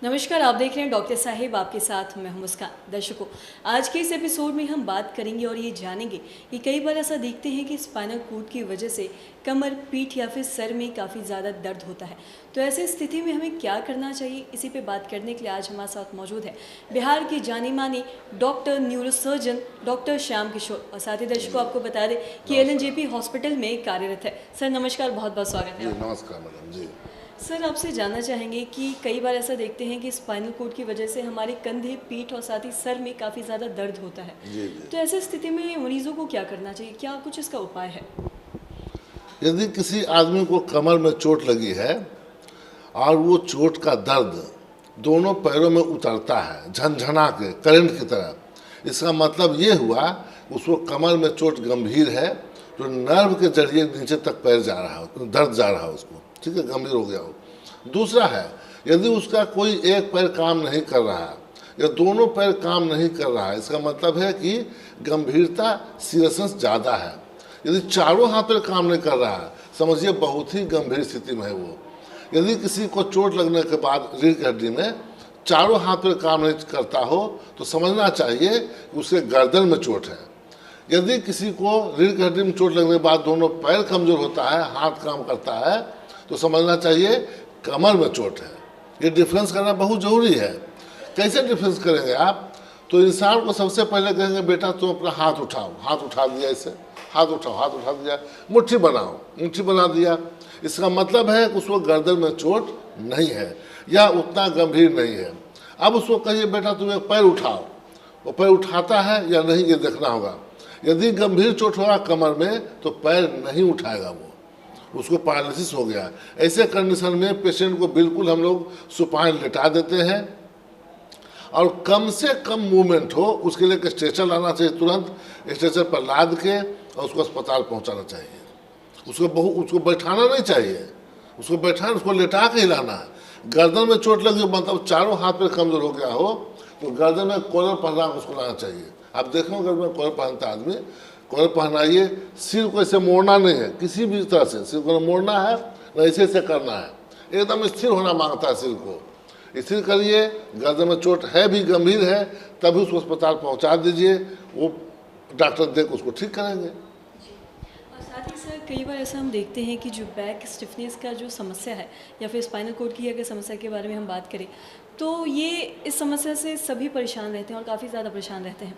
नमस्कार, आप देख रहे हैं डॉक्टर साहिब, आपके साथ मैं हूं मुस्कान। दर्शकों, आज के इस एपिसोड में हम बात करेंगे और ये जानेंगे कि कई बार ऐसा देखते हैं कि स्पाइनल कोड की वजह से कमर, पीठ या फिर सर में काफ़ी ज़्यादा दर्द होता है। तो ऐसी स्थिति में हमें क्या करना चाहिए, इसी पे बात करने के लिए आज हमारे साथ मौजूद है बिहार के जाने माने doctor neurosurgeon doctor Shyam Kishore. और साथ ही दर्शकों, आपको बता दें कि LNJP हॉस्पिटल में कार्यरत है। सर नमस्कार, बहुत बहुत स्वागत है। नमस्कार मैडम जी। सर, आपसे जानना चाहेंगे कि कई बार ऐसा देखते हैं कि स्पाइनल कोड की वजह से हमारे कंधे, पीठ और साथ ही सर में काफ़ी ज़्यादा दर्द होता है। जी जी। तो ऐसी स्थिति में मरीजों को क्या करना चाहिए, क्या कुछ इसका उपाय है? यदि किसी आदमी को कमर में चोट लगी है और वो चोट का दर्द दोनों पैरों में उतरता है झनझना के करंट की तरह, इसका मतलब ये हुआ उसको कमर में चोट गंभीर है, तो नर्व के जरिए नीचे तक पैर जा रहा हो, दर्द जा रहा है उसको, ठीक है, गंभीर हो गया हो। दूसरा है, यदि उसका कोई एक पैर काम नहीं कर रहा है या दोनों पैर काम नहीं कर रहा है, इसका मतलब है कि गंभीरता सीरियसनेस ज़्यादा है। यदि चारों हाथ पैर काम नहीं कर रहा है, समझिए बहुत ही गंभीर स्थिति में है वो। यदि किसी को चोट लगने के बाद रीढ़ की हड्डी में चारों हाथ पैर काम नहीं करता हो, तो समझना चाहिए कि उसके गर्दन में चोट है। यदि किसी को रीढ़ की हड्डी में चोट लगने के बाद दोनों पैर कमज़ोर होता है, हाथ काम करता है, तो समझना चाहिए कमर में चोट है। ये डिफरेंस करना बहुत ज़रूरी है। कैसे डिफरेंस करेंगे आप? तो इंसान को सबसे पहले कहेंगे बेटा तुम अपना हाथ उठाओ, हाथ उठा दिया, इसे हाथ उठाओ, हाथ उठा दिया, मुट्ठी बनाओ, मुट्ठी बना दिया, इसका मतलब है कि उसको गर्दन में चोट नहीं है या उतना गंभीर नहीं है। अब उसको कहिए बेटा तुम एक पैर उठाओ, वो पैर उठाता है या नहीं ये देखना होगा। यदि गंभीर चोट होगा कमर में तो पैर नहीं उठाएगा, वो उसको पैरालिसिस हो गया। ऐसे कंडीशन में पेशेंट को बिल्कुल हम लोग सुपाइन लेटा देते हैं और कम से कम मूवमेंट हो उसके लिए स्ट्रेचर लाना चाहिए, तुरंत स्ट्रेचर पर लाद के और उसको अस्पताल पहुंचाना चाहिए। उसको बैठाना नहीं चाहिए, उसको बैठाना, उसको लेटा के हिलाना है। गर्दन में चोट लगी मतलब चारों हाथ पे कमजोर हो गया हो तो गर्दन में कॉलर पहना उसको लाना चाहिए। आप देखो गर्दन में कॉलर पहनता आदमी, कॉलर पहनाइए, सिर को ऐसे मोड़ना नहीं है किसी भी तरह से, सिर को मोड़ना है न ऐसे करना है, एकदम स्थिर होना मांगता है। सिर को स्थिर करिए, गर्दन में चोट है भी गंभीर है तभी उसको अस्पताल पहुंचा दीजिए, वो डॉक्टर देख उसको ठीक करेंगे। और साथ ही सर, कई बार ऐसा हम देखते हैं कि जो बैक स्टिफनेस का जो समस्या है या फिर स्पाइनल कोड की अगर समस्या के बारे में हम बात करें तो ये इस समस्या से सभी परेशान रहते हैं और काफ़ी ज़्यादा परेशान रहते हैं।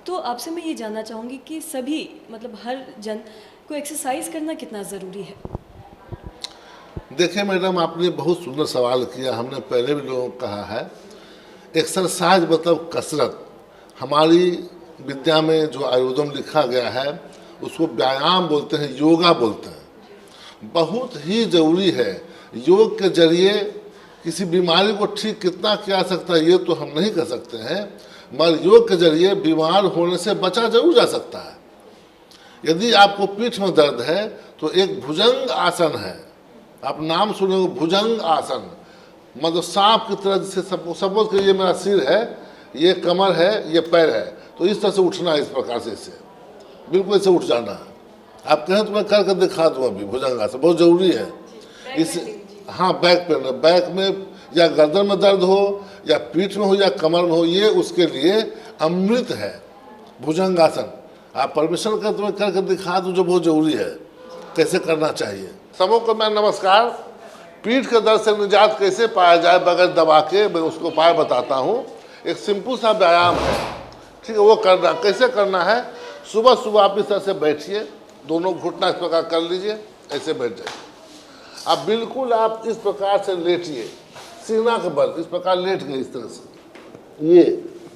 तो आपसे मैं ये जानना चाहूँगी कि सभी मतलब हर जन को एक्सरसाइज करना कितना ज़रूरी है? देखिए मैडम, आपने बहुत सुंदर सवाल किया। हमने पहले भी लोगों को कहा है, एक्सरसाइज मतलब कसरत। हमारी विद्या में जो आयुर्वेद में लिखा गया है उसको व्यायाम बोलते हैं, योगा बोलते हैं। बहुत ही ज़रूरी है। योग के जरिए किसी बीमारी को ठीक कितना किया सकता है ये तो हम नहीं कर सकते हैं, मगर योग के जरिए बीमार होने से बचा जरूर जा सकता है। यदि आपको पीठ में दर्द है तो एक भुजंग आसन है, आप नाम सुने हो, भुजंग आसन, मतलब सांप की तरह, जिससे सपोज करिए मेरा सिर है, ये कमर है, ये पैर है, तो इस तरह से उठना है, इस प्रकार से इससे बिल्कुल ऐसे उठ जाना है। आप कहें तो मैं करके दिखा दूँ अभी। भुजंग आसन बहुत ज़रूरी है। इस हाँ, बैक में या गर्दन में दर्द हो या पीठ में हो या कमर में हो, ये उसके लिए अमृत है भुजंग आसन। आप परमिशन कर तो मैं करके दिखा दूँ, जो बहुत ज़रूरी है, कैसे करना चाहिए। सबों को मैं नमस्कार। पीठ के दर्द से निजात कैसे पाया जाए बगैर दबा के, मैं उसको उपाय बताता हूँ। एक सिंपल सा व्यायाम है, ठीक है, वो करना कैसे करना है। सुबह सुबह आप इस तरह से बैठिए, दोनों घुटना इस प्रकार कर लीजिए, ऐसे बैठ जाइए। अब बिल्कुल आप इस प्रकार से लेटिए, सीना के बल इस प्रकार लेट गए, इस तरह से।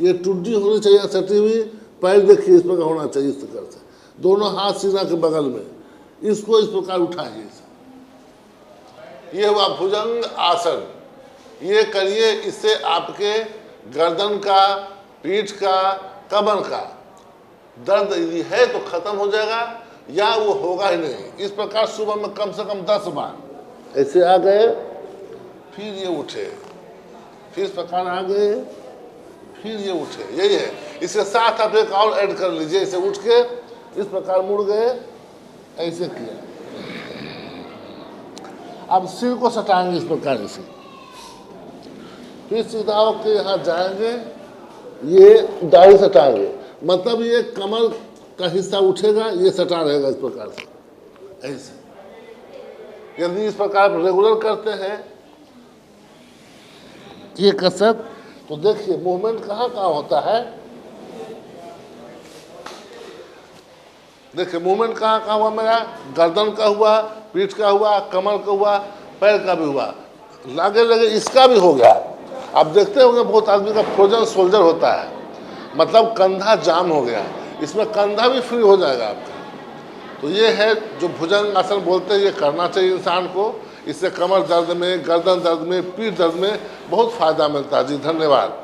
ये टुड्डी होनी चाहिए सटी हुई, पैर देखिए इस प्रकार होना चाहिए, इस प्रकार से दोनों हाथ सीना के बगल में, इसको इस प्रकार उठाइए। ये हुआ भुजंग आसन, ये करिए। इससे आपके गर्दन का, पीठ का, कमर का दर्द यदि है तो खत्म हो जाएगा या वो होगा ही नहीं। इस प्रकार सुबह में कम से कम 10 बार ऐसे आ गए, फिर ये उठे, फिर इस प्रकार आ गए, फिर ये उठे, यही है। इसके साथ आप एक और ऐड कर लीजिए, इसे उठ के इस प्रकार मुड़ गए, ऐसे किया। अब सिर को सटाएंगे इस प्रकार से, फिर सीधा होकर यहाँ जाएंगे, ये दाढ़ी सटाएंगे, मतलब ये कमर का हिस्सा उठेगा, ये सटा रहेगा इस प्रकार से, ऐसे। यदि इस प्रकार रेगुलर करते हैं ये कसरत, तो देखिए मूवमेंट कहाँ कहाँ होता है। देखिए मूवमेंट कहाँ कहाँ हुआ मेरा, गर्दन का हुआ, पीठ का हुआ, कमर का हुआ, पैर का भी हुआ, लागे लगे इसका भी हो गया। आप देखते होंगे बहुत आदमी का फ्रोजन शोल्डर होता है, मतलब कंधा जाम हो गया, इसमें कंधा भी फ्री हो जाएगा आपका। तो ये है जो भुजंग आसन बोलते हैं, ये करना चाहिए इंसान को। इससे कमर दर्द में, गर्दन दर्द में, पीठ दर्द में बहुत फायदा मिलता है जी। धन्यवाद।